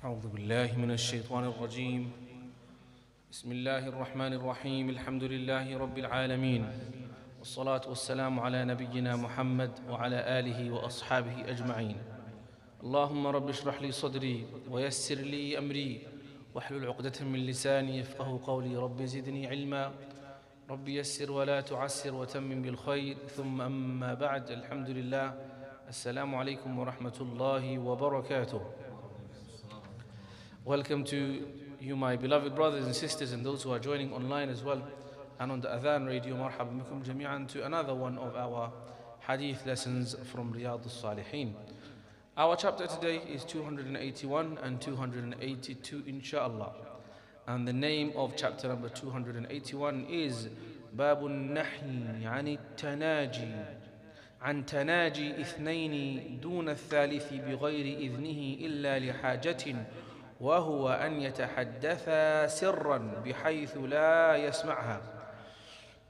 أعوذ بالله من الشيطان الرجيم. بسم الله الرحمن الرحيم. الحمد لله رب العالمين، والصلاة والسلام على نبينا محمد وعلى آله وأصحابه أجمعين. اللهم رب اشرح لي صدري ويسر لي أمري واحلل عقدة من لساني يفقه قولي. رب زدني علما، رب يسر ولا تعسر وتمم بالخير. ثم أما بعد، الحمد لله. السلام عليكم ورحمة الله وبركاته. Welcome to you, my beloved brothers and sisters, and those who are joining online as well and on the Adhan radio. Marhaban bikum jami'an to another one of our Hadith lessons from Riyadh al-Salihin. Our chapter today is 281 and 282 inshallah. And the name of chapter number 281 is باب النحي عن التناجي عن تناجي اثنين دون الثالث بغير إذنه إلا لحاجة، وهو أن يتحدثا سرا بحيث لا يسمعها.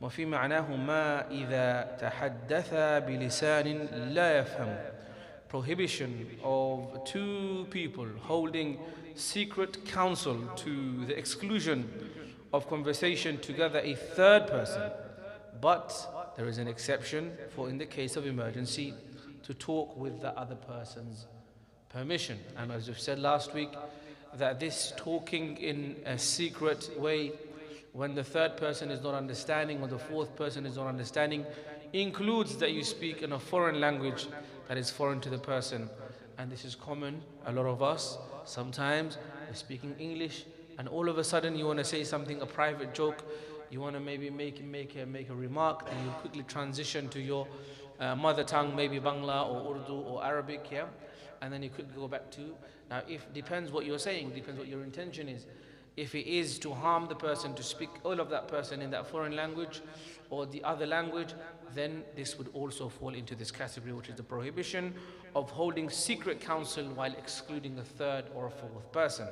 وفي معناه ما إذا تحدثا بلسان لا يفهم. Prohibition of two people holding secret counsel to the exclusion of conversation together a third person. But there is an exception for in the case of emergency to talk with the other person's permission. And as we've said last week, that this talking in a secret way when the third person is not understanding or the fourth person is not understanding includes that you speak in a foreign language that is foreign to the person. And this is common. A lot of us, sometimes we're speaking English and all of a sudden you want to say something, a private joke, you want to maybe make a remark, and you quickly transition to your mother tongue, maybe Bangla or Urdu or Arabic, yeah? And then you could go back to, now if depends what you're saying, depends what your intention is. If it is to harm the person, to speak all of that person in that foreign language or the other language, then this would also fall into this category, which is the prohibition of holding secret counsel while excluding a third or a fourth person.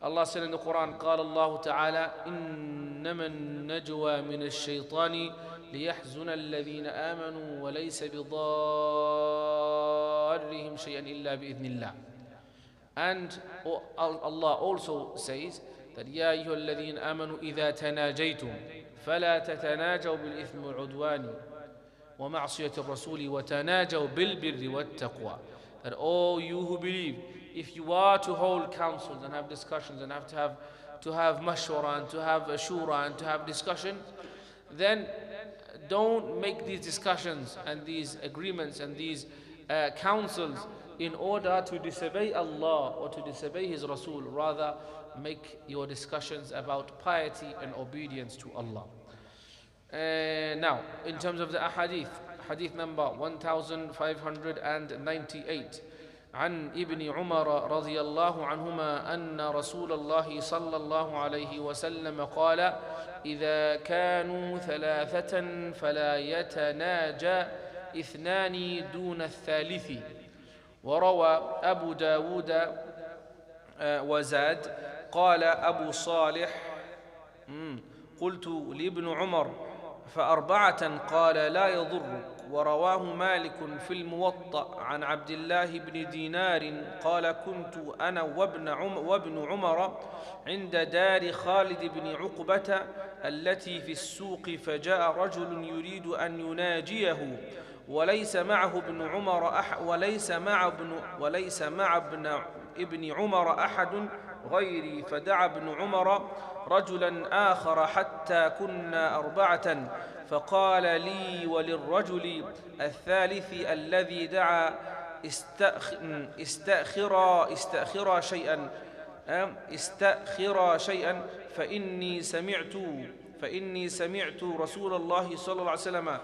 Allah said in the Quran, قال الله تعالى إنما النجوى من الشيطان ليحزن الذين آمنوا وليس بضارهم شيئا إلا بإذن الله. And Allah also says that يا أيها الذين آمنوا إذا تناجيتم فلا تتناجوا بالإثم والعدوان ومعصية الرسول وتناجوا بالبر والتقوى. That all you who believe, if you are to hold councils and have discussions and have to have mashwara and to have shura and to have discussion, then don't make these discussions and these agreements and these counsels in order to disobey Allah or to disobey His Rasul. Rather, make your discussions about piety and obedience to Allah. Now, in terms of the ahadith, hadith number 1598. عن ابن عمر رضي الله عنهما أن رسول الله صلى الله عليه وسلم قال إذا كانوا ثلاثة فلا يتناجى اثنان دون الثالث. وروى أبو داود وزاد قال أبو صالح قلت لابن عمر فأربعة قال لا يضر. ورواه مالك في الموطأ عن عبد الله بن دينار قال كنت أنا وابن عمر عند دار خالد بن عقبة التي في السوق فجاء رجل يريد أن يناجيه وليس معه ابن عمر أحد غيري. فدعا ابن عمر رجلا آخر حتى كنا أربعة فقال لي وللرجل الثالث الذي دعا استأخرا شيئا فإني سمعت رسول الله صلى الله عليه وسلم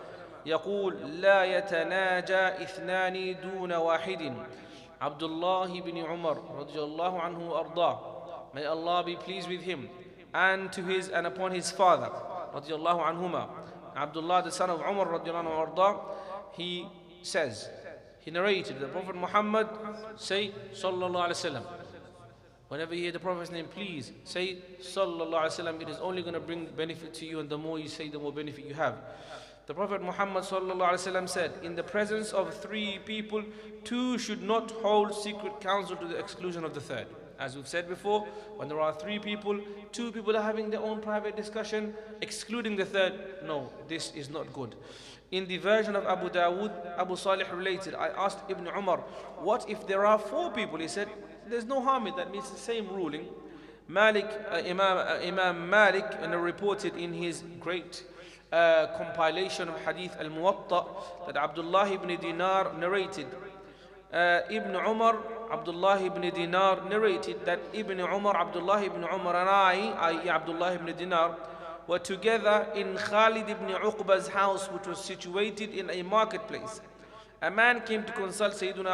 يقول لا يتناجى اثنان دون واحد. Abdullah ibn Umar radiallahu anhu arda, may Allah be pleased with him and upon his father radiallahu anhuma, Abdullah the son of Umar radiallahu anhu arda, he says, he narrated the Prophet Muhammad say sallallahu alaihi wasallam. Whenever you hear the Prophet's name, please say sallallahu alaihi wasallam. It is only going to bring benefit to you, and the more you say, the more benefit you have. The Prophet Muhammad ﷺ said, in the presence of three people, two should not hold secret counsel to the exclusion of the third. As we've said before, when there are three people, two people are having their own private discussion, excluding the third, no, this is not good. In the version of Abu Dawood, Abu Salih related, I asked Ibn Umar, what if there are four people? He said, there's no harm in that, means the same ruling. Imam Malik reported in his great compilation of Hadith Al-Muwatta that Abdullah ibn Dinar narrated. Ibn Umar, Abdullah ibn Dinar narrated that Abdullah ibn Umar and i.e. Abdullah ibn Dinar, were together in Khalid ibn Uqba's house, which was situated in a marketplace. A man came to consult Sayyiduna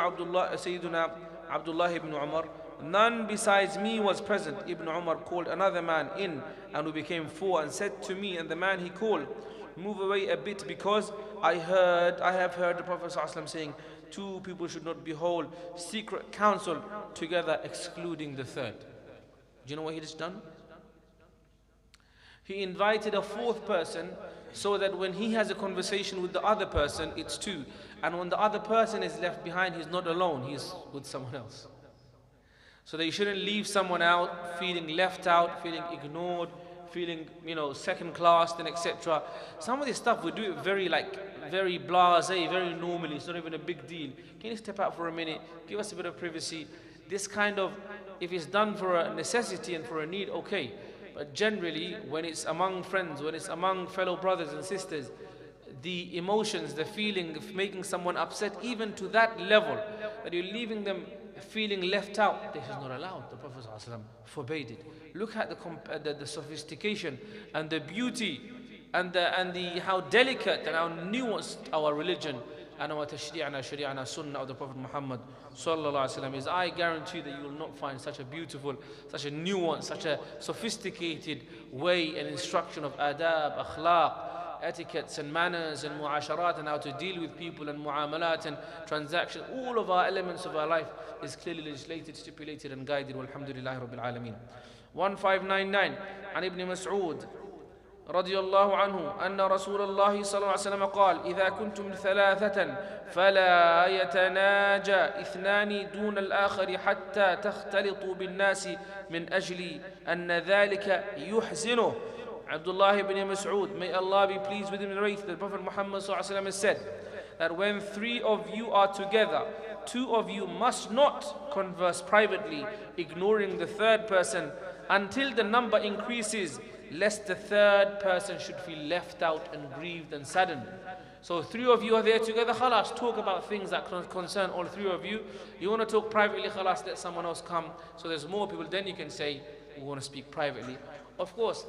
Abdullah ibn Umar. None besides me was present. Ibn Umar called another man in, and we became four, and said to me and the man he called, move away a bit, because I have heard the Prophet ﷺ saying, two people should not behold secret counsel together, excluding the third. Do you know what he has done? He invited a fourth person, so that when he has a conversation with the other person, it's two. And when the other person is left behind, he's not alone, he's with someone else. So that you shouldn't leave someone out, feeling left out, feeling ignored, feeling, second class, then etc. Some of this stuff we do it very blasé, very normally. It's not even a big deal. Can you step out for a minute? Give us a bit of privacy. This kind of, if it's done for a necessity and for a need, okay. But generally, when it's among friends, when it's among fellow brothers and sisters, the emotions, the feeling of making someone upset, even to that level, that you're leaving them feeling left out, this is not allowed. The Prophet ﷺ forbade it. Look at the sophistication and the beauty and the how delicate and how nuanced our religion and our tashri' and our sharia and our sunnah of the Prophet Muhammad sallallahu alaihi wasallam is. I guarantee that you will not find such a beautiful, such a nuanced, such a sophisticated way and instruction of adab, akhlaq, etiquettes and manners and muasharat, and how to deal with people and muamalat and transactions. All of our elements of our life is clearly legislated, stipulated and guided. Walhamdulillahi Rabbil Alameen. 1599 عن ابن مسعود رضي الله عنه أن رسول الله صلى الله عليه وسلم قال إذا كنتم ثلاثة فلا يتناجى اثنان دون الآخر حتى تختلطوا بالناس من أجل أن ذلك يحزنه. Abdullah ibn Mas'ud, may Allah be pleased with him, narrates that Prophet Muhammad ﷺ has said that when three of you are together, two of you must not converse privately, ignoring the third person, until the number increases, lest the third person should feel left out and grieved and saddened. So three of you are there together, khalas, talk about things that concern all three of you. You want to talk privately, khalas, let someone else come. So there's more people, then you can say, we want to speak privately. Of course,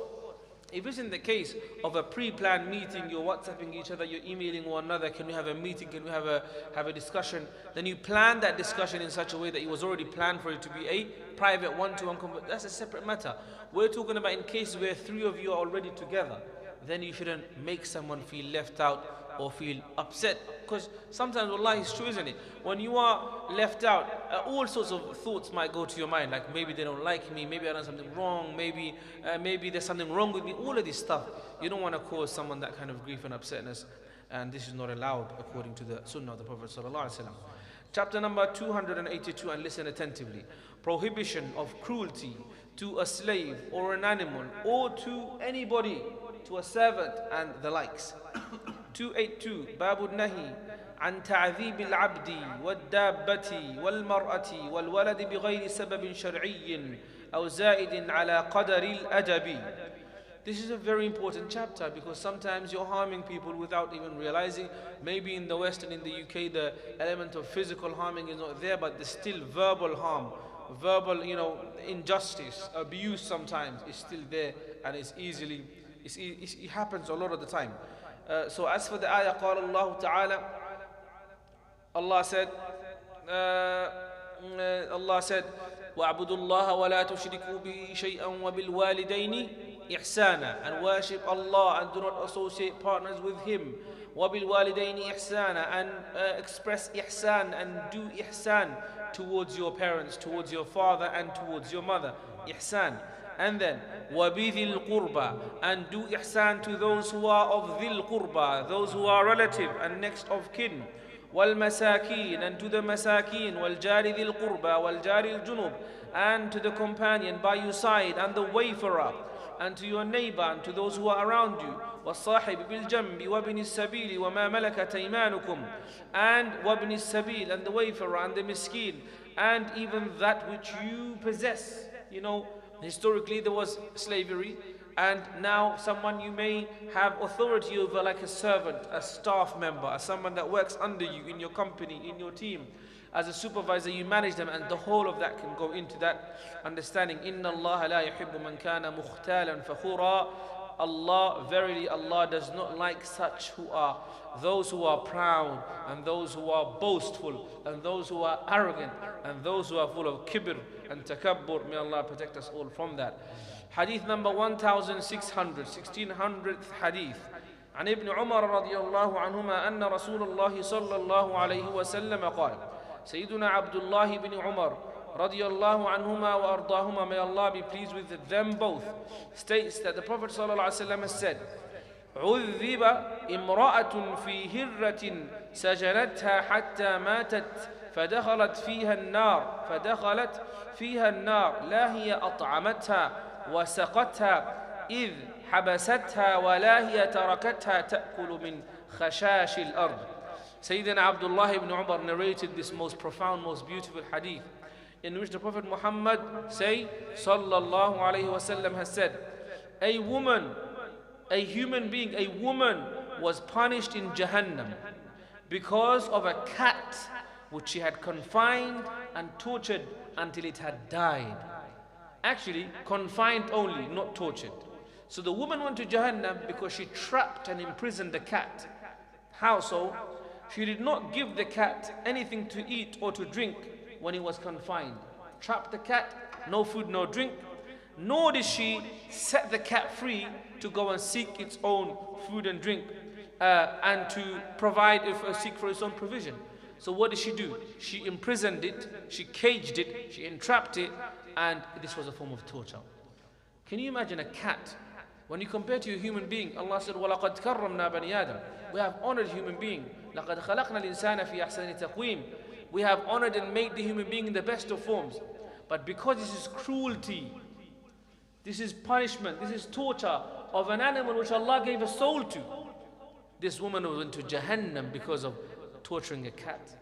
if it's in the case of a pre-planned meeting, you're WhatsApping each other, you're emailing one another, can we have a meeting, can we have a discussion, then you plan that discussion in such a way that it was already planned for it to be a private one-to-one conversation. That's a separate matter. We're talking about in cases where three of you are already together, then you shouldn't make someone feel left out or feel upset, because sometimes, wallahi, it's true, isn't it? When you are left out, all sorts of thoughts might go to your mind, like maybe they don't like me, maybe I've done something wrong, maybe there's something wrong with me, all of this stuff. You don't want to cause someone that kind of grief and upsetness, and this is not allowed according to the sunnah of the Prophet ﷺ. Chapter number 282, and listen attentively. Prohibition of cruelty to a slave or an animal or to anybody, to a servant and the likes. 282 باب النهي عن تعذيب العبد والدابة والمرأة والولد بغير سبب شرعي أو زائد على قدر الأدب. This is a very important chapter, because sometimes you're harming people without even realizing. Maybe in the West and in the UK the element of physical harming is not there, but there's still verbal harm, verbal injustice, abuse sometimes is still there, and it happens a lot of the time. So as for the ayah, قال الله تعالى, Allah said وَاعْبُدُوا اللَّهَ وَلَا تُشْرِكُوا بِهِ شَيْئًا وَبِالْوَالِدَيْنِ إِحْسَانًا, and worship Allah and do not associate partners with Him. وَبِالْوَالِدَيْنِ إِحْسَانًا, and express ihsan and do ihsan towards your parents, towards your father and towards your mother. Ihsan. And then وَبِذِي الْقُرْبَى, and do ihsan to those who are of dhil qurba, those who are relative and next of kin. والمساكين, and to the مساكين, والجار ذي القربى والجار الجنوب, and to the companion by your side, and the wayfarer, and to your neighbor, and to those who are around you, والصاحب بالجنب وابن السبيل وما ملكت أيمانكم, and وابن السبيل, and the wayfarer, and the miskin, and even that which you possess. You know, historically there was slavery, and now someone you may have authority over, like a servant, a staff member, as someone that works under you in your company, in your team. As a supervisor, you manage them, and the whole of that can go into that understanding. Inna Allah la yuhibbu man kana mukhtalan fakhura. Allah, verily Allah does not like such who are those who are proud, and those who are boastful, and those who are arrogant, and those who are full of kibr and takabbur. May Allah protect us all from that. Hadith number 1600, 1600th hadith. عن ابن عمر رضي الله عنهما أن رسول الله صلى الله عليه وسلم قال. Sayyiduna Abdullah ibn Umar رضي الله عنهما وأرضاهما, may Allah be pleased with them both, states that the Prophet صلى الله عليه وسلم has said, عذب امرأة في هرة سجنتها حتى ماتت فدخلت فيها النار لا هي أطعمتها وسقتها إذ حبستها ولا هي تركتها تأكل من خشاش الأرض. Sayyidina Abdullah ibn Umar narrated this most profound, most beautiful hadith, in which the Prophet Muhammad sallallahu alayhi wasallam has said, a woman, a human being, a woman was punished in Jahannam because of a cat which she had confined and tortured until it had died. Actually, confined only, not tortured. So the woman went to Jahannam because she trapped and imprisoned the cat. How so? She did not give the cat anything to eat or to drink when he was confined. Trapped the cat, no food, no drink. Nor did she set the cat free to go and seek its own food and drink, and to provide, seek for its own provision. So what did she do? She imprisoned it, she caged it, she entrapped it, and this was a form of torture. Can you imagine a cat? When you compare to a human being, Allah said, وَلَقَدْ كَرَّمْنَا بَنِي آدَمَ. We have honored human being. لَقَدْ خَلَقْنَا الْإِنسَانَ فِي أَحْسَنِ تَقْوِيمٍ. We have honored and made the human being in the best of forms. But because this is cruelty, this is punishment, this is torture of an animal which Allah gave a soul to, this woman went to Jahannam because of torturing a cat.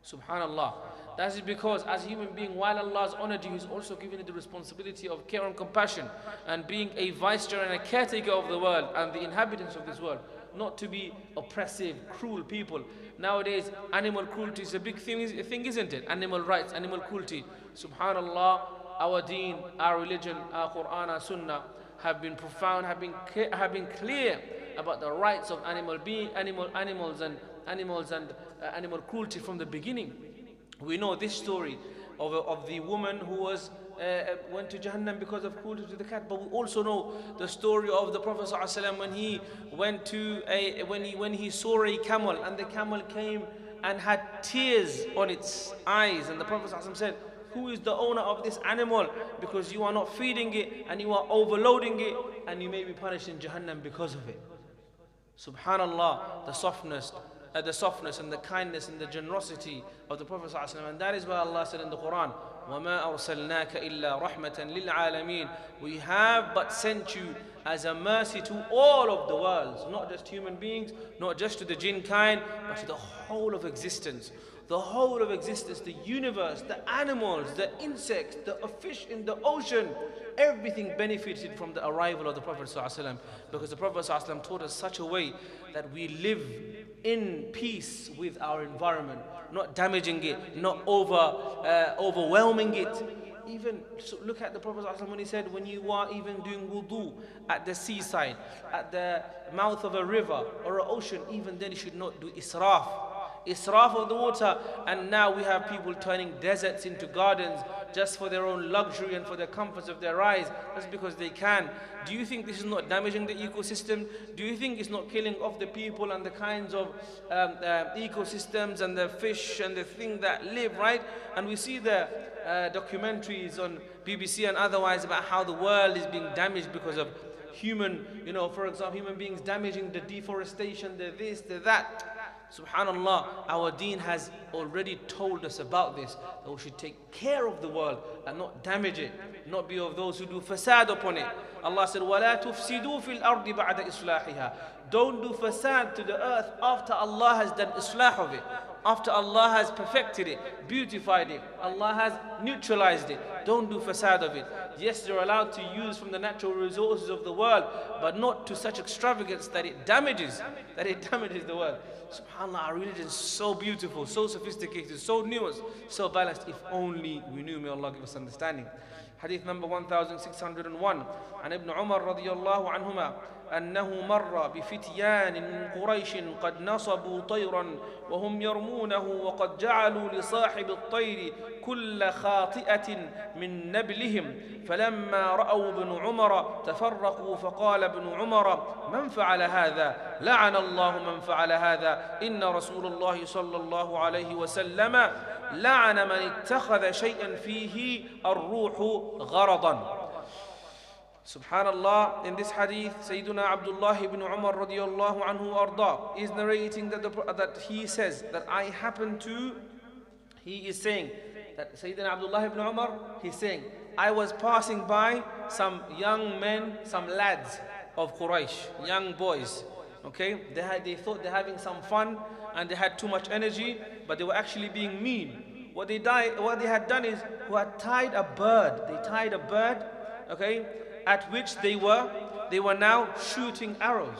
Subhanallah. That is because as a human being, while Allah has honored you, He's also given you the responsibility of care and compassion, and being a viceroy and a caretaker of the world and the inhabitants of this world, not to be oppressive, cruel people. Nowadays, animal cruelty is a big thing, isn't it? Animal rights, animal cruelty. Subhanallah, our deen, our religion, our Quran, our Sunnah have been profound, have been clear about the rights of animals and animal cruelty from the beginning. We know this story of the woman who went to Jahannam because of cruelty to the cat, but we also know the story of the Prophet ﷺ when he went to when he saw a camel, and the camel came and had tears on its eyes, and the Prophet ﷺ said, who is the owner of this animal? Because you are not feeding it and you are overloading it, and you may be punished in Jahannam because of it. Subhanallah, the softness and the kindness and the generosity of the Prophet ﷺ. And that is why Allah said in the Quran, وَمَا أَرْسَلْنَاكَ إِلَّا رَحْمَةً لِلْعَالَمِينَ. We have but sent you as a mercy to all of the worlds, not just human beings, not just to the jinn kind, but to the whole of existence. The whole of existence, the universe, the animals, the insects, the fish in the ocean, everything benefited from the arrival of the Prophet ﷺ, because the Prophet ﷺ taught us such a way that we live in peace with our environment, not damaging it, not overwhelming it. Even so, look at the Prophet ﷺ when he said, when you are even doing wudu at the seaside, at the mouth of a river or an ocean, even then you should not do israf of the water. And now we have people turning deserts into gardens just for their own luxury and for the comforts of their eyes, just because they can. Do you think this is not damaging the ecosystem? Do you think it's not killing off the people and the kinds of ecosystems and the fish and the thing that live, right? And we see the documentaries on BBC and otherwise about how the world is being damaged because of for example, human beings damaging the deforestation, the this, the that. Subhanallah, our deen has already told us about this, that we should take care of the world and not damage it, not be of those who do fasad upon it. Allah said, وَلَا تُفْسِدُوا فِي الْأَرْضِ بَعْدَ إِصْلَاحِهَا. Don't do fasad to the earth after Allah has done islah of it, after Allah has perfected it, beautified it, Allah has neutralized it. Don't do fasad of it. Yes, they're allowed to use from the natural resources of the world, but not to such extravagance that it damages the world. SubhanAllah, our religion is so beautiful, so sophisticated, so nuanced, so balanced. If only we knew. May Allah give us understanding. Hadith number 1601. عن ابن عمر رضي الله عنهما أنه مر بفتيان من قريش قد نصبوا طيرا وهم يرمونه وقد جعلوا لصاحب الطير كل خاطئة من نبلهم فلما رأوا ابن عمر تفرقوا فقال ابن عمر من فعل هذا لعن الله من فعل هذا إن رسول الله صلى الله عليه وسلم لعن من اتخذ شيئا فيه الروح غرضا. Subhanallah, in this hadith, Sayyiduna Abdullah ibn Umar radiyallahu anhu arda is narrating that he says that he is saying that Sayyidina Abdullah ibn Umar, he's saying, I was passing by some young men, some lads of Quraysh, young boys, okay? They thought they're having some fun and they had too much energy, but they were actually being mean. What they had done is, who had tied a bird, okay? At which they were now shooting arrows.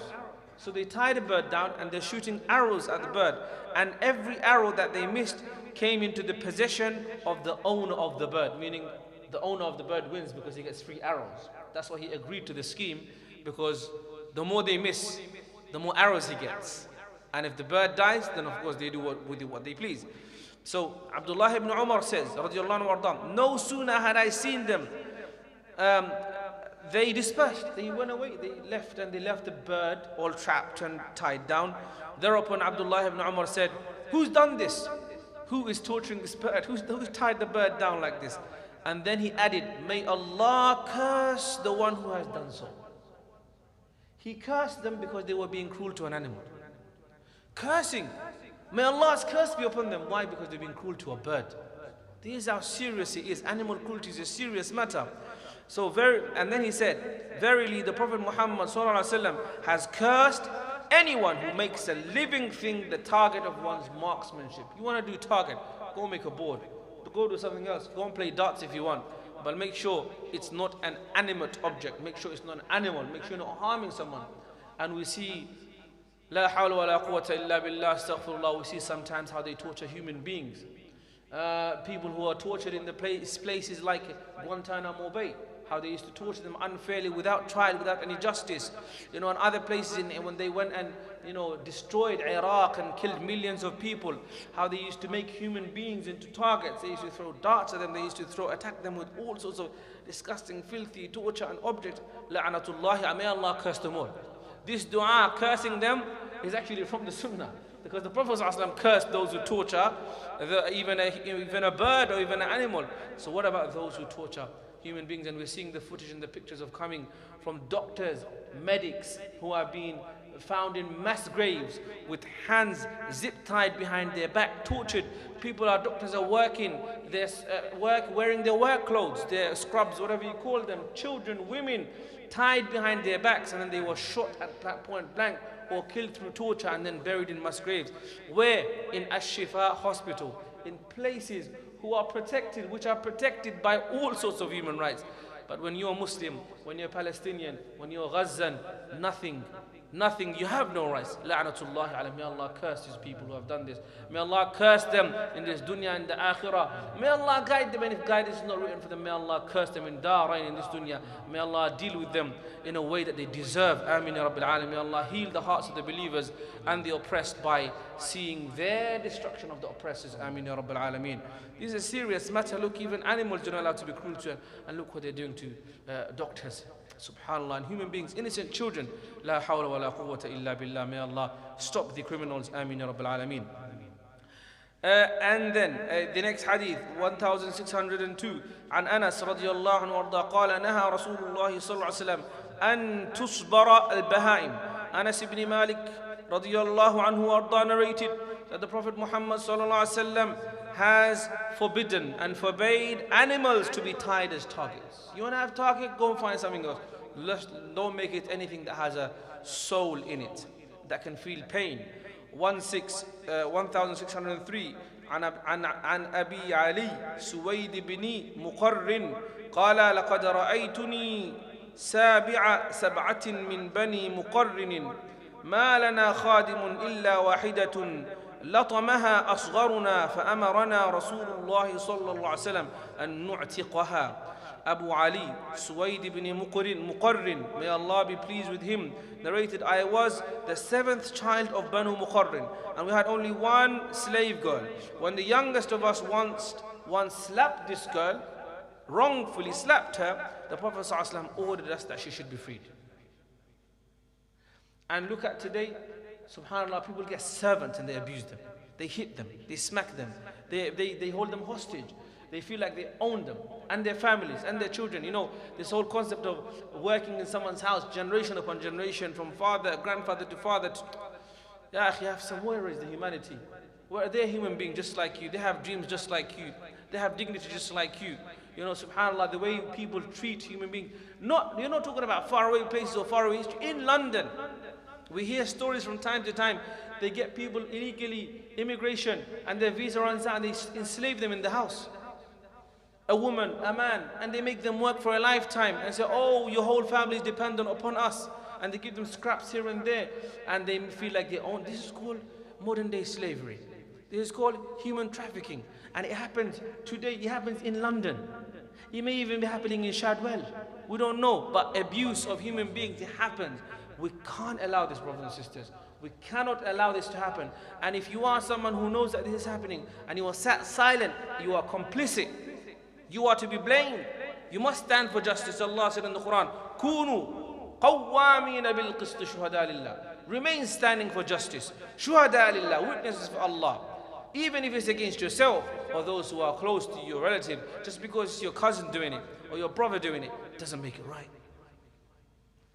So they tied a bird down and they're shooting arrows at the bird. And every arrow that they missed came into the possession of the owner of the bird, meaning the owner of the bird wins because he gets free arrows. That's why he agreed to the scheme, because the more they miss, the more arrows he gets. And if the bird dies, then of course they do what they please. So Abdullah ibn Umar says, radiyallahu anhu, no sooner had I seen them, they dispersed, they went away, they left the bird all trapped and tied down. Thereupon Abdullah ibn Umar said, who's done this? Who is torturing this bird? Who's tied the bird down like this? And then he added, may Allah curse the one who has done so. He cursed them because they were being cruel to an animal. Cursing. May Allah's curse be upon them. Why? Because they're being cruel to a bird. This is how serious it is. Animal cruelty is a serious matter. And then he said, verily the Prophet Muhammad ﷺ has cursed anyone who makes a living thing the target of one's marksmanship. You want to do target, go make a board. Go do something else. Go and play darts if you want. But make sure it's not an animate object. Make sure it's not an animal. Make sure you're not harming someone. And we see, La hawla wa la quwwata illa billah, astaghfirullah. We see sometimes how they torture human beings. People who are tortured in the places like Guantanamo Bay, how they used to torture them unfairly, without trial, without any justice. And other places when they went and destroyed Iraq and killed millions of people, how they used to make human beings into targets. They used to throw darts at them, they used to attack them with all sorts of disgusting, filthy torture and objects. La'natullahi, may Allah curse them all. This dua, cursing them, is actually from the Sunnah. Because the Prophet ﷺ cursed those who torture, even a bird or even an animal. So what about those who torture human beings? And we're seeing the footage and the pictures of coming from doctors, medics who are being found in mass graves with hands zip-tied behind their back, tortured. Doctors are working, they're wearing their work clothes, their scrubs, whatever you call them, children, women, tied behind their backs, and then they were shot at point blank or killed through torture and then buried in mass graves. Where? In Ash-Shifa hospital, in places which are protected by all sorts of human rights. But when you're Muslim, when you're Palestinian, when you're Ghazan, nothing, you have no rights. La'natullahi alayhi. May Allah curse these people who have done this. May Allah curse them in this dunya and the akhirah. May Allah guide them, and if guidance is not written for them, may Allah curse them in Darul, in this dunya. May Allah deal with them in a way that they deserve. Ameen ya Rabbil Alameen. May Allah heal the hearts of the believers and the oppressed by seeing their destruction of the oppressors. Ameen ya Rabbil Alameen. This is a serious matter. Look, even animals are not allowed to be cruel to, and look what they're doing to doctors. Subhanallah, and human beings, innocent children. La hawla wa la quwwata illa billah. May Allah stop the criminals. Ameen ya Rabbil Alameen. And then the next hadith, 1602. عن أنس رضي الله عنه وارضاه قال نهى رسول الله صلى الله عليه وسلم أن تصبر البهائم. Anas ibn Malik رضي الله عنه وارضاه narrated that the Prophet Muhammad ﷺ has forbidden and forbade animals to be tied as targets. You want to have target? Go and find something else. Don't make it anything that has a soul in it, that can feel pain. 1603 عن أبي علي سويد بن مقر قال لقد رأيتني سبعة من بني مقرن ما لنا خادم إلا واحدة لطمها أصغرنا فأمرنا رسول الله صلى الله عليه وسلم أن نعتقها. Abu Ali, Suwaid ibn Muqarrin, may Allah be pleased with him, narrated, I was the 7th child of Banu Muqarrin, and we had only one slave girl. When the youngest of us once slapped this girl, wrongfully slapped her, the Prophet ﷺ ordered us that she should be freed. And look at today, subhanAllah, people get servants and they abuse them. They hit them, they smack them, they hold them hostage. They feel like they own them and their families and their children. You know, this whole concept of working in someone's house, generation upon generation, from father, grandfather to father. Yeah, you have some, where is the humanity? Where they're human beings just like you. They have dreams just like you. They have dignity just like you. You know, subhanAllah, the way people treat human beings. You're not talking about faraway places or faraway history. In London, we hear stories from time to time. They get people illegally, immigration, and their visa runs out and they enslave them in the house. A woman, a man, and they make them work for a lifetime and say, oh, your whole family is dependent upon us. And they give them scraps here and there, and they feel like they own. This is called modern day slavery. This is called human trafficking. And it happens today, it happens in London. It may even be happening in Shadwell. We don't know, but abuse of human beings, it happens. We can't allow this, brothers and sisters. We cannot allow this to happen. And if you are someone who knows that this is happening, and you are sat silent, you are complicit. You are to be blamed. You must stand for justice. Allah said in the Quran, "Kunu qawwamina bil qist shuhada lillah." Remain standing for justice. Shuhada lillah, witnesses for Allah. Even if it's against yourself or those who are close to your relative, just because it's your cousin doing it or your brother doing it, doesn't make it right.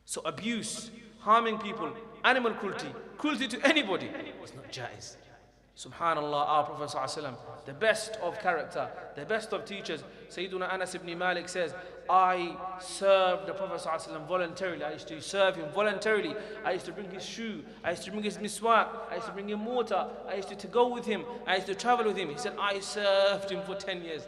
So abuse, harming people, animal cruelty to anybody, is not jaiz. Subhanallah, our Prophet ﷺ, the best of character, the best of teachers, Sayyiduna Anas ibn Malik says, I served the Prophet ﷺ voluntarily. I used to serve him voluntarily. I used to bring his shoe. I used to bring his miswak. I used to bring him water. I used to go with him. I used to travel with him. He said, I served him for 10 years.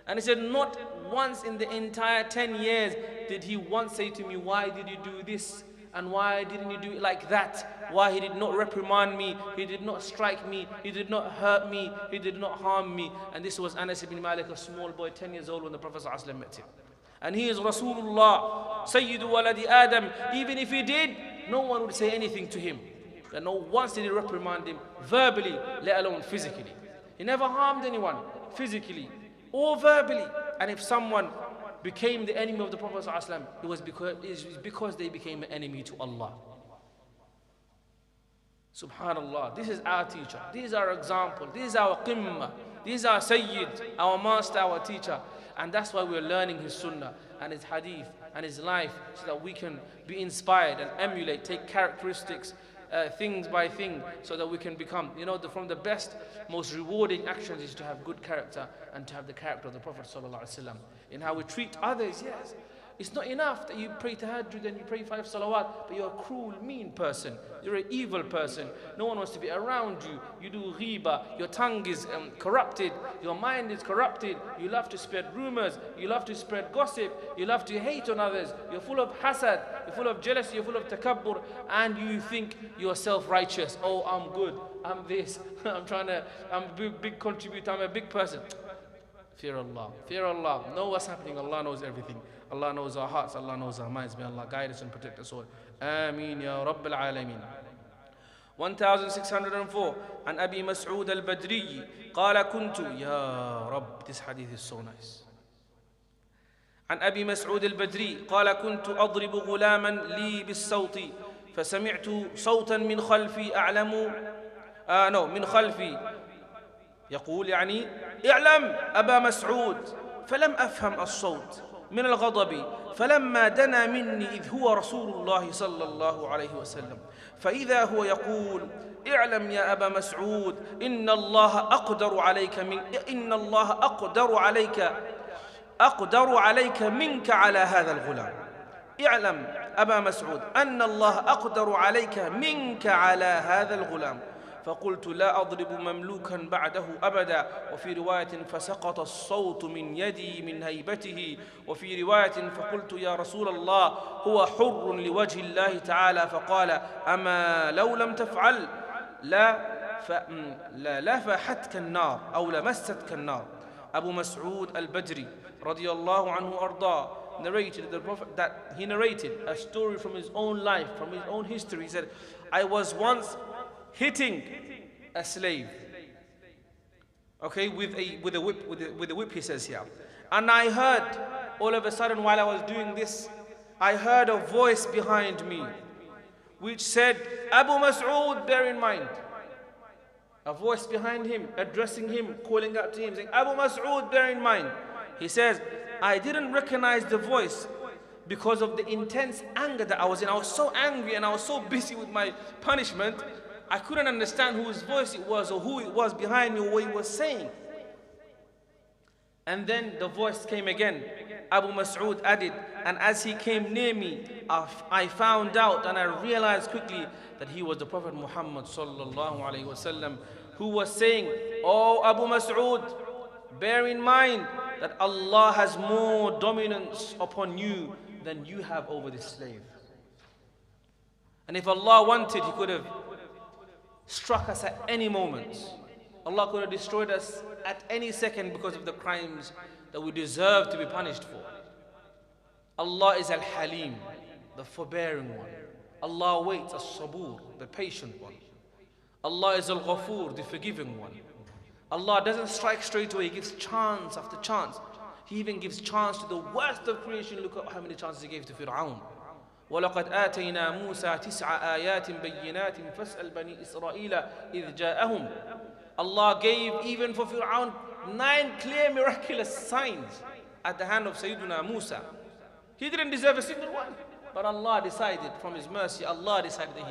And he said, not once in the entire 10 years did he once say to me, why did you do this? And why didn't you do it like that? Why he did not reprimand me, he did not strike me, he did not hurt me, he did not harm me. And this was Anas ibn Malik, a small boy, 10 years old, when the Prophet ﷺ met him. And he is Rasulullah, Sayyidu Waladi Adam. Even if he did, no one would say anything to him. And not once did he reprimand him verbally, let alone physically. He never harmed anyone physically or verbally. And if someone became the enemy of the Prophet ﷺ, it was because they became an enemy to Allah. Subhanallah, this is our teacher, this is our example, this is our qimma, this is our Sayyid, our master, our teacher. And that's why we're learning his sunnah and his hadith and his life, so that we can be inspired and emulate, take characteristics, things by thing, so that we can become, you know, from the best, most rewarding actions is to have good character and to have the character of the Prophet ﷺ. In how we treat others, yes. It's not enough that you pray tahajjud and you pray 5 salawat, but you're a cruel, mean person. You're an evil person. No one wants to be around you. You do ghiba. Your tongue is corrupted. Your mind is corrupted. You love to spread rumors. You love to spread gossip. You love to hate on others. You're full of hasad. You're full of jealousy. You're full of takabbur. And you think you're self-righteous. Oh, I'm good. I'm this. I'm a big contributor. I'm a big person. Fear Allah. Fear Allah. Know what's happening. Allah knows everything. Allah knows our hearts. Allah knows our minds. May Allah guide us and protect us all. Ameen ya Rabbil Alameen. 1604 عن أبي مسعود البدري قال كنت يا رب, this hadith is so nice. عن أبي مسعود البدري قال كنت أضرب غلاما لي بالصوت فسمعت صوتا من خلفي أعلم من خلفي يقول يعني اعلم أبا مسعود فلم أفهم الصوت من الغضب فلما دنا مني إذ هو رسول الله صلى الله عليه وسلم فإذا هو يقول اعلم يا أبا مسعود إن الله أقدر عليك منك على هذا الغلام. اعلم أبا مسعود أن الله أقدر عليك منك على هذا الغلام. فقلت لا أضرب مملوكا بعده أبدا. وفي رواية فسقط الصوت من يدي من هيبته. وفي رواية فقلت يا رسول الله هو حر لوجه الله تعالى. فقال أما لو لم تفعل لا فاحتك النار أو لمستك النار. Abu Mas'ud al-Badri radiyallahu anhu arda narrated the Prophet that he narrated a story from his own life, from his own history. He said, I was once hitting a slave, okay, with a whip, he says here. And I heard, all of a sudden while I was doing this, I heard a voice behind me which said, Abu Mas'ud, bear in mind. A voice behind him, addressing him, calling out to him, saying, Abu Mas'ud, bear in mind. He says, I didn't recognize the voice because of the intense anger that I was in. I was so angry and I was so busy with my punishment, I couldn't understand whose voice it was or who it was behind me or what he was saying. And then the voice came again. Abu Mas'ud added, and as he came near me, I found out and I realized quickly that he was the Prophet Muhammad sallallahu alaihi wasallam, who was saying, Oh Abu Mas'ud, bear in mind that Allah has more dominance upon you than you have over this slave. And if Allah wanted, He could have struck us at any moment. Allah could have destroyed us at any second because of the crimes that we deserve to be punished for. Allah is Al-Halim, the forbearing one. Allah waits, As-Sabur, the patient one. Allah is Al-Ghafur, the forgiving one. Allah doesn't strike straight away, He gives chance after chance. He even gives chance to the worst of creation. Look at how many chances He gave to Fir'aun. وَلَقَدْ آتَيْنَا مُوسَى 9 آيَاتٍ بَيِّنَاتٍ فَاسْأَلْ بَنِي إِسْرَائِيلَ إِذْ جَاءَهُمْ. Allah gave even for Fir'aun 9 clear miraculous signs at the hand of Sayyiduna Musa. He didn't deserve a single one. But Allah decided, from His mercy, Allah decided that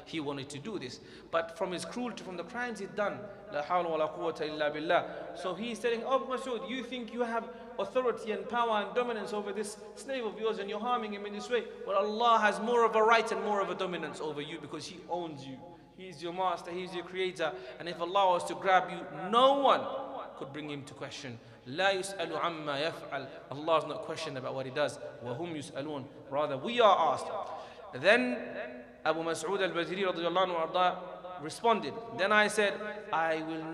He wanted to do this. But from His cruelty, from the crimes He'd done, La hawla wa la quwwata illa billah. So He's telling, Oh Mas'ud, you think you have authority and power and dominance over this slave of yours and you're harming him in this way. Well, Allah has more of a right and more of a dominance over you because He owns you. He's your master, He's your creator. And if Allah was to grab you, no one could bring Him to question. لا يسأل عما يفعل. Allah is not questioned about what He does. وهم يسألون. Rather, we are asked. Then Abu Mas'ud al-Badri radiyallahu anhu responded. Then I said, I will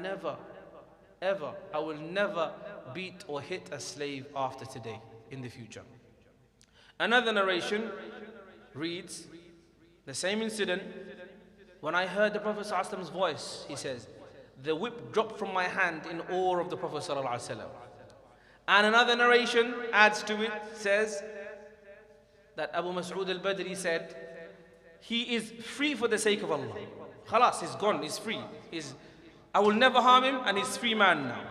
never beat or hit a slave after today, in the future. Another narration reads, the same incident, when I heard the Prophet ﷺ's voice, he says, the whip dropped from my hand in awe of the Prophet ﷺ. And another narration adds to it, says that Abu Mas'ud al-Badri said, he is free for the sake of Allah. Khalas, he's gone, he's free. I will never harm him and he's free man now.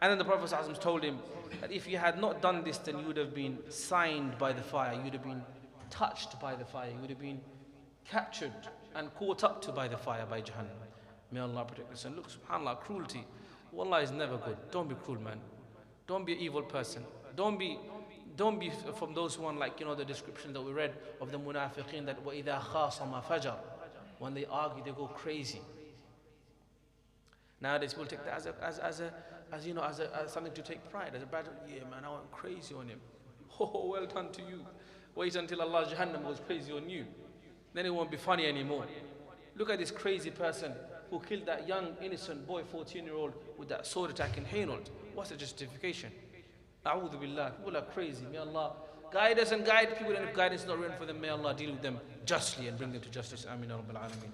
And then the Prophet ﷺ told him that if you had not done this, then you would have been signed by the fire, you would have been touched by the fire, you would have been captured and caught up to by the fire, by Jahannam. May Allah protect us. And look, subhanAllah, cruelty. Wallah is never good. Don't be cruel, man. Don't be an evil person. Don't be from those who, like, the description that we read of the munafiqeen, that وَإِذَا خَاصَمَ فَجَرَ. When they argue, they go crazy. Nowadays, people take that as something to take pride, as a badge. Yeah, man, I went crazy on him. Oh, well done to you. Wait until Allah's Jahannam goes crazy on you. Then it won't be funny anymore. Look at this crazy person who killed that young innocent boy, 14-year-old, with that sword attack in Hainault. What's the justification? A'udhu billah. People are crazy. May Allah guide us and guide people, and if guidance is not written for them, may Allah deal with them justly and bring them to justice. Ameen ya Rabbil Alameen.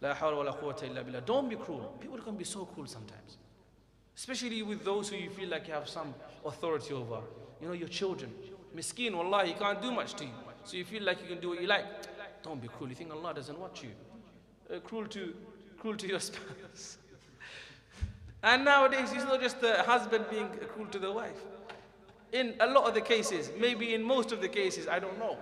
La hawla wa la quwwata illa billah. Don't be cruel. People can be so cruel sometimes. Especially with those who you feel like you have some authority over. Your children. Miskeen, wallah, he can't do much to you. So you feel like you can do what you like. Don't be cruel. You think Allah doesn't watch you. Cruel to your spouse. And nowadays, it's not just the husband being cruel to the wife. In a lot of the cases, maybe in most of the cases, I don't know.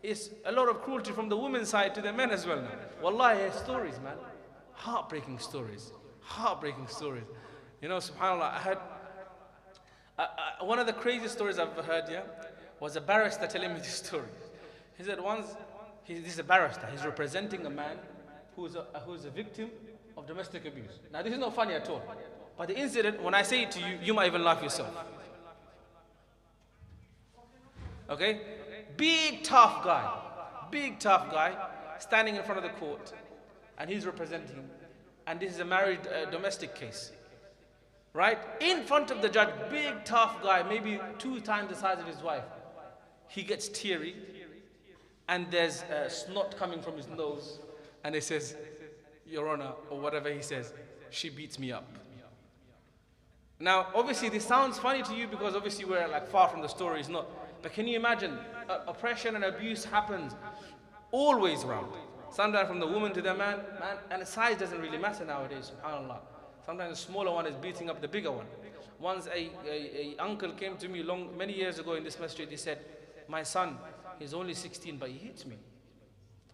It's a lot of cruelty from the women's side to the men as well now. Wallahi, stories, man. Heartbreaking stories. Heartbreaking stories. You know, subhanAllah, I had one of the craziest stories I've ever heard, yeah, was a barrister telling me this story. He said once, this is a barrister, he's representing a man who's a victim of domestic abuse. Now this is not funny at all, but the incident, when I say it to you, you might even laugh yourself. Okay? Big tough guy, standing in front of the court, and he's representing, and this is a married domestic case. Right? In front of the judge, big tough guy, maybe 2 times the size of his wife. He gets teary, and there's snot coming from his nose, and he says, Your Honor, or whatever he says, she beats me up. Now, obviously this sounds funny to you because obviously we're like far from the story, it's not. But can you imagine, oppression and abuse happens always around. Sometimes from the woman to the man, and the size doesn't really matter nowadays, subhanAllah. Sometimes the smaller one is beating up the bigger one. Once a uncle came to me many years ago in this masjid, he said, my son, he's only 16, but he hits me.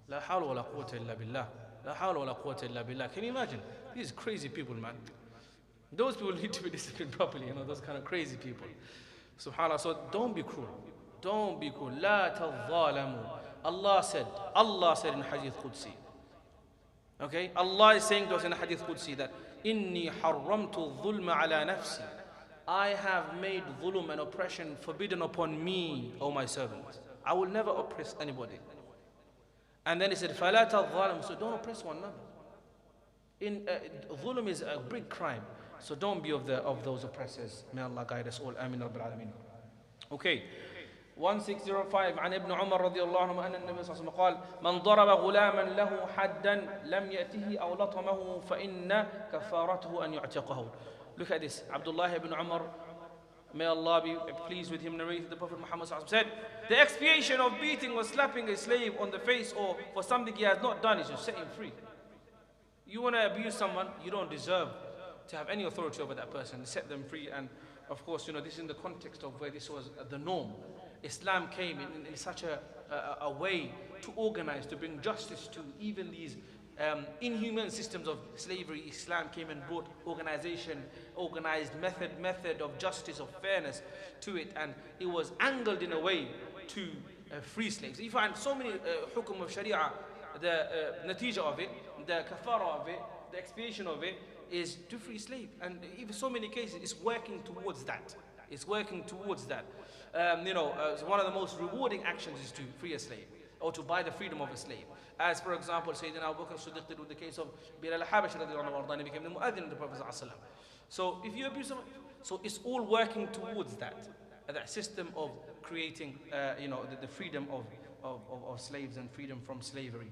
La hawla wa la quwwata illa billah. La hawla wa la quwwata illa billah. Can you imagine? These crazy people, man. Those people need to be disciplined properly, you know, those kind of crazy people. SubhanAllah, so don't be cruel. Don't be cruel. La tadhalamu. Allah said in Hadith Qudsi. Okay? Allah is saying to us in Hadith Qudsi that Inni harramtu dhulma ala nafsi. I have made dhulm and oppression forbidden upon me, O my servant. I will never oppress anybody. And then he said, فَلَا تَظَّالَمُ. So don't oppress one another. Dhulm is a big crime. So don't be of those oppressors. May Allah guide us all. Amin Rabbil Alameen. Okay. 1605 عن ابن عمر رضي الله عنه أن النبي صلى الله عليه وسلم قال من ضرب غلاما له حدا لم يأته أو لطمه فإن كفارته أن يعتقه. Look at this. Abdullah ibn Umar, may Allah be pleased with him, narrated the Prophet Muhammad said, the expiation of beating or slapping a slave on the face or for something he has not done is to set him free. You want to abuse someone, you don't deserve to have any authority over that person. Set them free. And of course, you know, this is in the context of where this was the norm. Islam came in such a way to organize, to bring justice to even these inhuman systems of slavery. Islam came and brought organization, organized method of justice, of fairness to it, and it was angled in a way to free slaves. You find so many hukum of Sharia, the natija of it, the kafara of it, the expiation of it is to free slave. And even so many cases, it's working towards that. It's working towards that. One of the most rewarding actions is to free a slave, or to buy the freedom of a slave. As for example, Sayyidina Abu Bakr Siddiq did with the case of Bilal al-Habashi radiallahu anhu, he became the mu'adhin of the Prophet sallallahu alaihi wasallam. So if you abuse someone, so it's all working towards that system of creating, the freedom of slaves and freedom from slavery.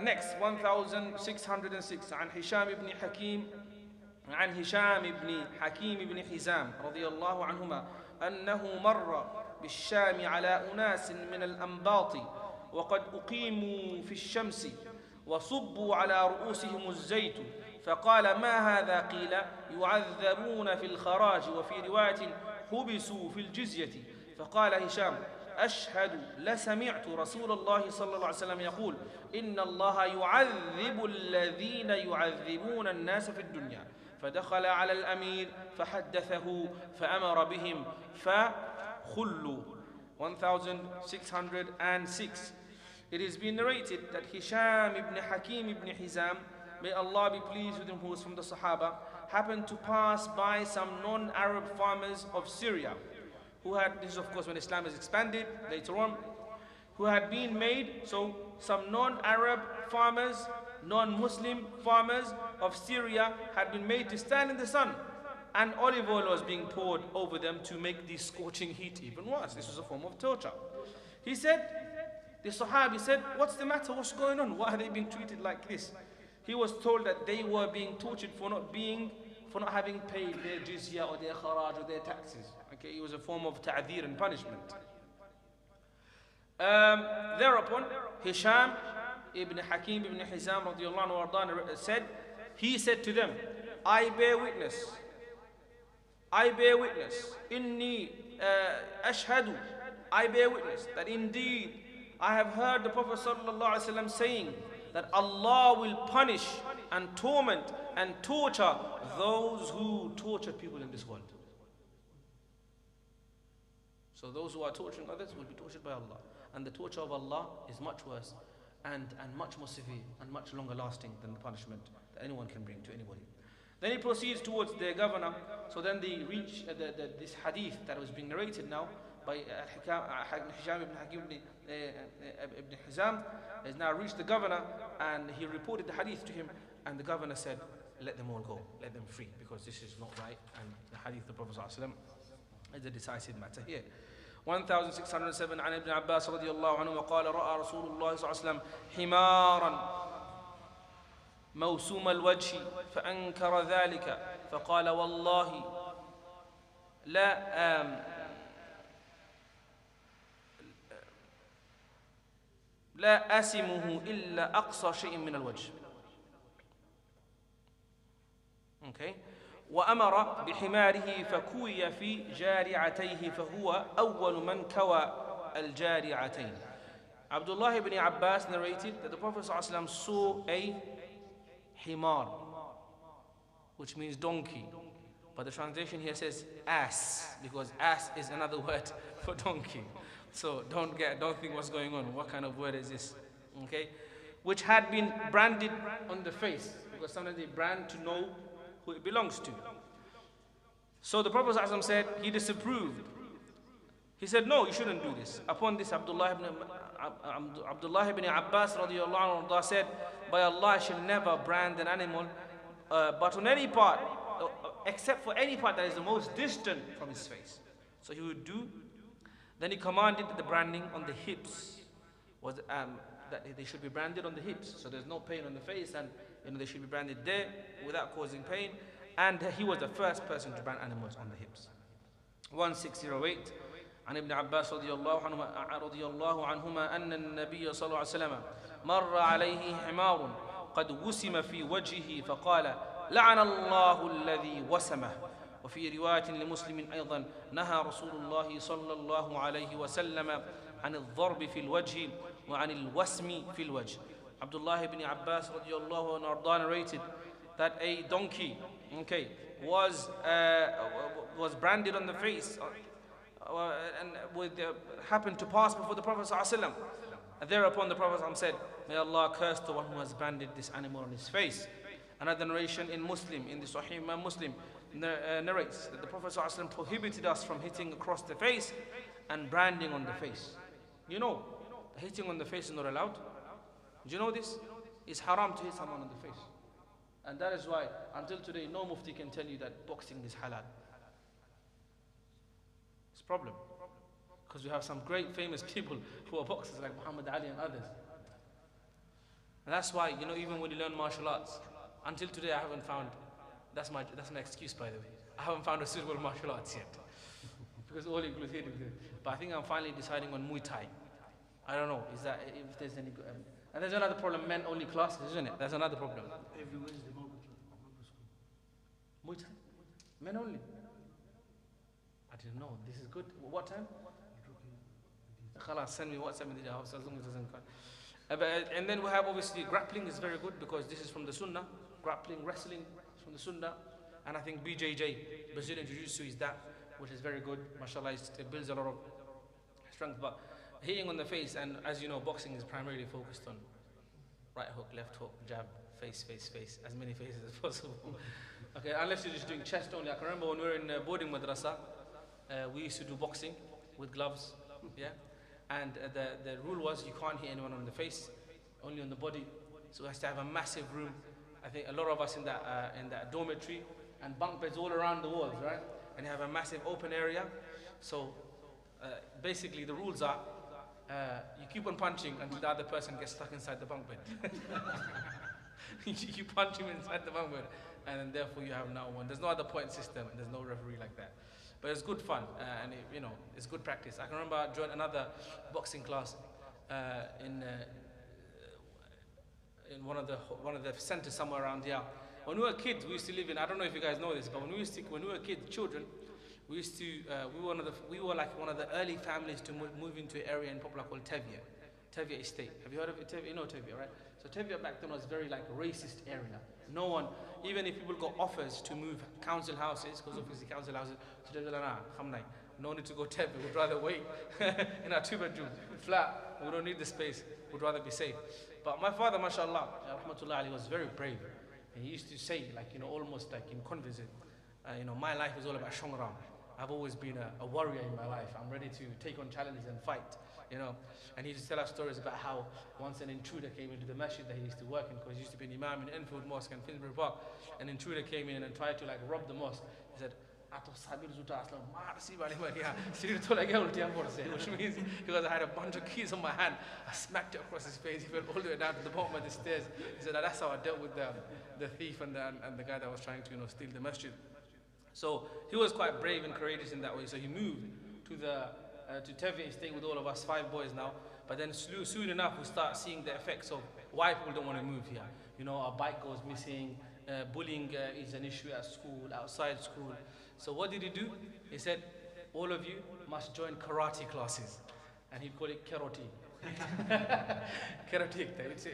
Next, 1606 عن هشام بن حكيم عن هشام بن حكيم بن حزام رضي الله عنهما أنه مر بالشام على أناس من الأنباط وقد أقيموا في الشمس وصبوا على رؤوسهم الزيت فقال ما هذا؟ قيل يعذبون في الخراج وفي رواية حبسوا في الجزية. فقال هشام أشهد لسمعت رسول الله صلى الله عليه وسلم يقول إن الله يعذب الذين يعذبون الناس في الدنيا. فدخل على الأمير فحدثه فأمر بهم فخلوا. 1606. It has been narrated that Hisham ibn Hakim ibn Hizam, may Allah be pleased with him, who was from the Sahaba, happened to pass by some non-Arab farmers of Syria, who had, this is of course when Islam is expanded later on, who had been made, so some non-Arab farmers, non-Muslim farmers of Syria had been made to stand in the sun, and olive oil was being poured over them to make the scorching heat even worse. This was a form of torture. He said, the Sahabi said, what's the matter? What's going on? Why are they being treated like this? He was told that they were being tortured for not having paid their jizya or their kharaj or their taxes. Okay, it was a form of ta'dhir and punishment. Thereupon, Hisham ibn Hakim ibn Hizam radiallahu anhu said, he said to them, I bear witness I bear witness, inni ashhadu, I bear witness that indeed I have heard the Prophet ﷺ saying that Allah will punish and torment and torture those who torture people in this world. So those who are torturing others will be tortured by Allah. And the torture of Allah is much worse and much more severe and much longer lasting than the punishment that anyone can bring to anybody. Then he proceeds towards their governor. So then they reach this hadith that was being narrated now by Hisham ibn Hakim ibn Hizam has now reached the governor, and he reported the hadith to him, and the governor said, let them all go, let them free, because this is not right, and the hadith of the Prophet ﷺ is a decisive matter here. 1607 عن ابن عباس رضي الله عنه وقال رأى رسول الله صلى الله عليه وسلم حمارا موسوم الوجه فأنكر ذلك فقال والله لا أسمه إلا أقصى شيء من الوجه. Okay. وأمر بحماره فكوي في جارعتيه فهو أول من كوى الجارعتين. Abdullah ibn Abbas narrated that the Prophet ﷺ saw a himar, which means donkey, but the translation here says ass, because ass is another word for donkey. So don't think what's going on. What kind of word is this? Okay, which had been branded on the face, because sometimes they brand to know who it belongs to. So the Prophet ﷺ said he disapproved. He said, no, you shouldn't do this. Upon this, Abdullah ibn Abbas radiallahu anhu said, by Allah, I shall never brand an animal, but on any part, except for any part that is the most distant from his face. So he would do. Then he commanded that the branding on the hips was that they should be branded on the hips, so there's no pain on the face, and they should be branded there without causing pain. And he was the first person to brand animals on the hips. 1608 عن ابن عباس رضي الله عنهما أن النبي صلى الله عليه وسلم مر عليه حمار قد وسم في وجهه فقال لعن الله الذي وسمه. وفي رواية لمسلم أيضا نهى رسول الله صلى الله عليه وسلم عن الضرب في الوجه وعن الوسم في الوجه. Abdullah ibn Abbas رضي الله عنه narrated that a donkey, was branded on the face and happened to pass before the Prophet ﷺ. And thereupon the Prophet ﷺ said, may Allah curse the one who has branded this animal on his face. Another narration in Muslim, in the Sahih Imam Muslim, narrates that the Prophet ﷺ prohibited us from hitting across the face and branding on the face. You know, hitting on the face is not allowed. Do you know this? It's haram to hit someone on the face. And that is why, until today, no mufti can tell you that boxing is halal. It's a problem. Because we have some great famous people who are boxers like Muhammad Ali and others. And that's why, even when you learn martial arts, until today I haven't found, that's my excuse by the way, I haven't found a suitable martial arts yet. Because all includes it. But I think I'm finally deciding on Muay Thai. I don't know, is that, if there's any good, and there's another problem, men only classes, isn't it? That's another problem. Every Wednesday, Muay Thai? Men only? I didn't know. This is good. What time? Khalas, send me WhatsApp as long as it doesn't cut. And then we have obviously grappling is very good because this is from the Sunnah. Grappling, wrestling is from the Sunnah. And I think BJJ, Brazilian Jiu-Jitsu, is that, which is very good. MashaAllah, it builds a lot of strength. But hitting on the face, and as you know, boxing is primarily focused on right hook, left hook, jab, face, as many faces as possible. Okay, unless you're just doing chest only. I can remember when we were in boarding madrasa, we used to do boxing with gloves, yeah. And the rule was you can't hit anyone on the face, only on the body. So we have to have a massive room. I think a lot of us in that dormitory, and bunk beds all around the walls, right? And you have a massive open area. So basically the rules are you keep on punching until the other person gets stuck inside the bunk bed. You punch him inside the bunk bed, and then therefore you have now one. There's no other point system, and there's no referee like that. But it's good fun, and it's good practice. I can remember I joined another boxing class in one of the centers somewhere around here. When we were kids, we used to live in, I don't know if you guys know this, but when we were kids, children, We used to, we were like one of the early families to move into an area in Poplar called Tevye. Tevye Estate. Have you heard of it? Tevye? You know Tevye, right? So Tevye back then was very like racist area. No one, even if people got offers to move council houses, because obviously council houses, so they were like, nah, no need to go Tevye, we'd rather wait in our 2-bedroom flat. We don't need the space, we'd rather be safe. But my father, mashallah, rahmatullah alayhi, was very brave. And he used to say, like, almost like in conversation, my life is all about shongram. I've always been a warrior in my life. I'm ready to take on challenges and fight, And he used to tell us stories about how once an intruder came into the masjid that he used to work in, because he used to be an imam in Enfield Mosque and Finsbury Park. An intruder came in and tried to like rob the mosque. He said, which means because I had a bunch of keys on my hand, I smacked it across his face. He fell all the way down to the bottom of the stairs. He said, that's how I dealt with the thief and the guy that was trying to steal the masjid. So he was quite brave and courageous in that way. So he moved to Tevye Estate with all of us 5 boys now. But then soon enough we start seeing the effects of why people don't want to move here. Our bike goes missing. Bullying is an issue at school, outside school. So what did he do? He said, all of you must join karate classes. And he'd call it karate. Karate.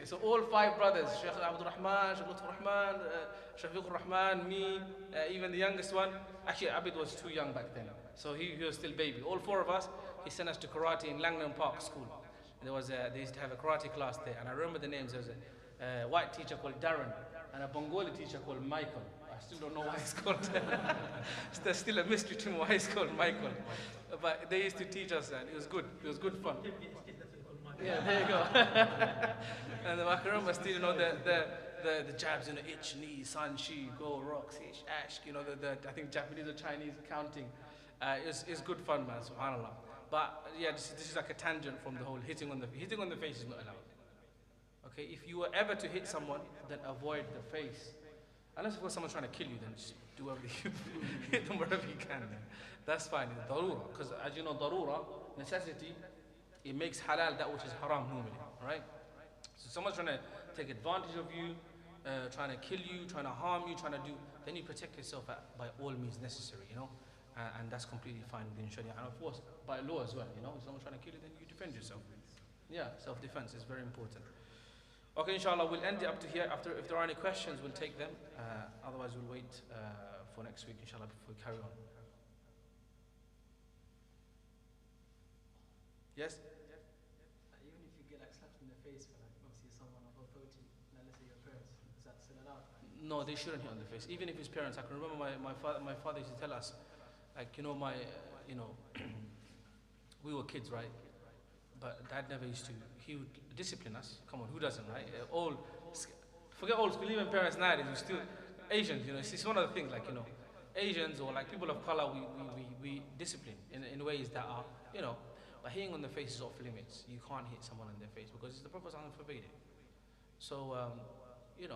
So all 5 brothers, Sheikh Abdul Rahman, Sheikh Lutfur Rahman, Shafiq Rahman, me, even the youngest one. Actually, Abid was too young back then. So he was still baby. All 4 of us, he sent us to karate in Langland Park School. They used to have a karate class there. And I remember the names. There was a white teacher called Darul and a Bengali teacher called Michael. I still don't know why he's called. There's still a mystery to me why he's called Michael. But they used to teach us, and it was good. It was good fun. Yeah, there you go. And I can remember still, the jabs, itch, knee, sun, shi, go, rocks, ish, ash. I think Japanese or Chinese counting. It's good fun, man. Subhanallah. But yeah, this is like a tangent from the whole hitting on the face is not allowed. Okay, if you were ever to hit someone, then avoid the face. Unless of course someone's trying to kill you, then just do whatever you hit them wherever you can. Then. That's fine. It's darura, because as you know, darura, necessity, it makes halal that which is haram normally. Right? So someone's trying to take advantage of you, trying to kill you, trying to harm you, then you protect yourself by all means necessary. And that's completely fine within Sharia. And of course, by law as well. If someone's trying to kill you, then you defend yourself. Yeah, self-defense is very important. Okay, inshallah, we'll end it up to here. If there are any questions, we'll take them. Otherwise, we'll wait for next week, inshallah, before we carry on. Yes? Even if you get like slapped in the face for obviously someone of authority, let's say your parents, is that still allowed? No, they shouldn't hit on the face. Even if his parents, I can remember my father used to tell us, we were kids, right? But Dad never used to. He would discipline us. Come on, who doesn't, right? Forget old school. Even parents nowadays, we still Asians. It's one of the things. Asians or like people of color, we discipline in ways that are, But hitting on the face is off limits. You can't hit someone on their face because the Prophet forbade it. So,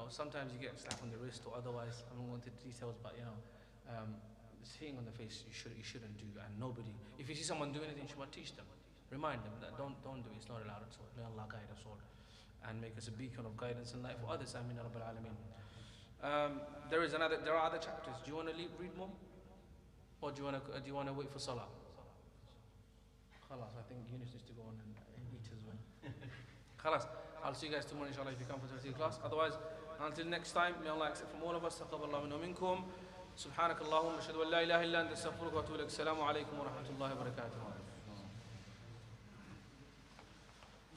sometimes you get slapped on the wrist or otherwise. I don't go into details, but hitting on the face you shouldn't do, and nobody. If you see someone doing anything, you should teach them. Remind them that don't do it, it's not allowed at all. May Allah guide us all and make us a beacon of guidance in life for others. Ameen ya Rabbil Alameen. There are other chapters. Do you want to read more? Or do you want to wait for Salah? Khalas, I think Yunus needs to go on and eat as well. Khalas, I'll see you guys tomorrow inshallah if you come for the class. Otherwise, until next time, may Allah accept from all of us. Taqabbalallahu minna wa minkum. سبحانك اللهم اشهد ان لا اله الا انت استغفرك واتوب اليك. السلام عليكم ورحمه الله وبركاته.